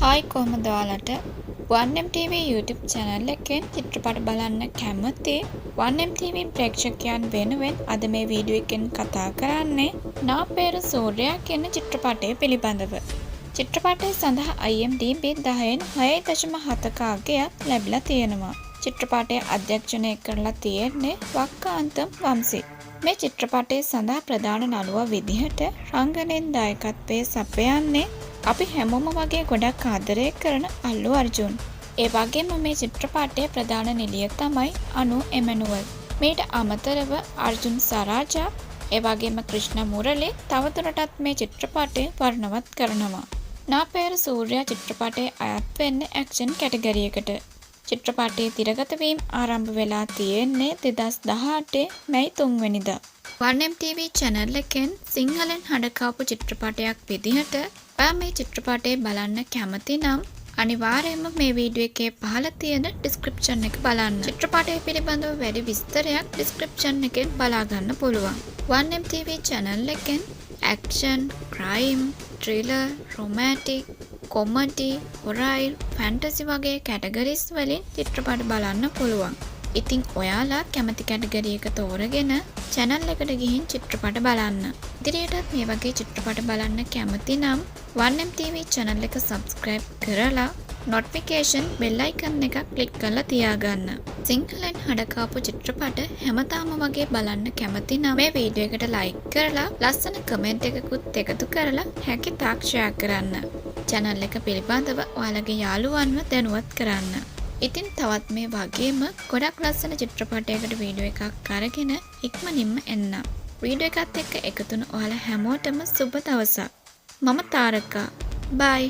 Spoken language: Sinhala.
හායි කොහමද ඔයාලට 1MTV YouTube channel එකෙන් චිත්‍රපට බලන්න කැමති 1MTV ප්‍රේක්ෂකයන් වෙනුවෙන් අද මේ වීඩියෝ එකෙන් කතා කරන්නේ නා පේරු සූර්යා කියන චිත්‍රපටය පිළිබඳව. චිත්‍රපටය සඳහා IMDb 10න් 6.7ක අගයක් ලැබිලා තියෙනවා. චිත්‍රපටය අධ්‍යක්ෂණය කරලා තියෙන්නේ වක්කාන්තම් වම්සි. මේ චිත්‍රපටය සඳහා ප්‍රධාන නළුවා විදිහට රංගනයෙන් දායකත්වයේ සපයන්නේ අපි හැමෝම වගේ ගොඩක් ආදරය කරන අල්ලු අර්ජුන්. ඒ වගේම මේ චිත්‍රපටයේ ප්‍රධාන නිළිය තමයි අනු එමනුවල්. මීට අමතරව අර්ජුන් සරාජා ඒ වගේම ක්‍රිෂ්ණ මුරලි තවදුරටත් මේ චිත්‍රපටය වර්ණවත් කරනවා. නා පේරු සූර්යා චිත්‍රපටයේ අයත් වෙන්නේ ඇක්ෂන් කැටගරියකට. චිත්‍රපටයේ තිරගත වීම ආරම්භ වෙලා තියෙන්නේ 2018 මැයි 3 වෙනිදා. 1MTV channel එකෙන් සිංහලෙන් හඬකාපු චිත්‍රපටයක් විදිහට ඔයා මේ චිත්‍රපටය බලන්න කැමති නම් අනිවාර්යයෙන්ම මේ වීඩියෝ එකේ පහළ තියෙන ඩිස්ක්‍රිප්ෂන් එක බලන්න. චිත්‍රපටය පිළිබඳව වැඩි විස්තරයක් ඩිස්ක්‍රිප්ෂන් එකෙන් බලා ගන්න පුළුවන්. 1MTV channel එකෙන් action, crime, thriller, romantic, comedy, horror, fantasy වගේ කැටගරිස් වලින් චිත්‍රපට බලන්න පුළුවන්. ඉතින් ඔයාලා කැමති කැටගරි එක තෝරගෙන channel එකට ගිහින් චිත්‍රපට බලන්න. ඉදිරියටත් මේ වගේ චිත්‍රපට බලන්න කැමති නම් 1MTV channel එක subscribe කරලා notification bell icon එක click කරලා තියාගන්න. සිංහලෙන් හඬකාපු චිත්‍රපට හැමදාම වගේ බලන්න කැමති නම් මේ වීඩියෝ එකට like කරලා ලස්සන comment එකකුත් එකතු කරලා හැකි තාක් share කරන්න. channel එක පිළිබඳව ඔයාලගේ යාළුවන්ව දැනුවත් කරන්න. ඉතින් තවත් මේ වගේම ගොඩක් ලස්සන චිත්‍රපටයකට වීඩියෝ එකක් අරගෙන ඉක්මනින්ම එන්න. වීඩියෝ එකත් එක්ක එකතුන ඔයාලා හැමෝටම සුබ දවසක්. මම තාරකා. බයි.